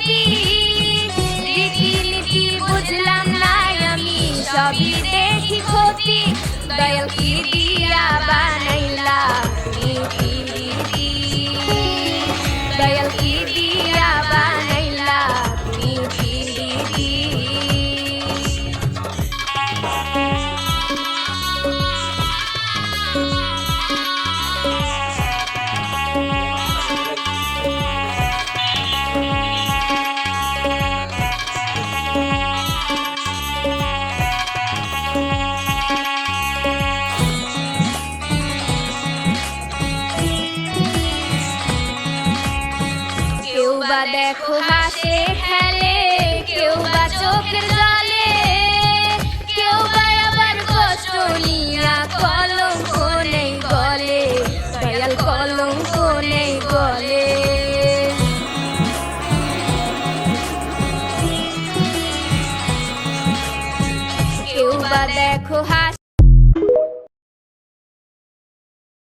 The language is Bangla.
ক্ষতি রীতিনীতি বুঝলাম না আমি সবই দেখি ক্ষতি দয়াল কি দিয়া বানাইলা রীতি রীতি দয়াল কি দিয়া বানাইলা রীতি রীতি কেউ বা দেখো হাসে খেলে কেউ বা চোখের জলে কেউ বা আবার কষ্ট নিয়া কলঙ্ক নেই গলে দয়াল কলঙ্ক নেই গলে কেউ বা দেখো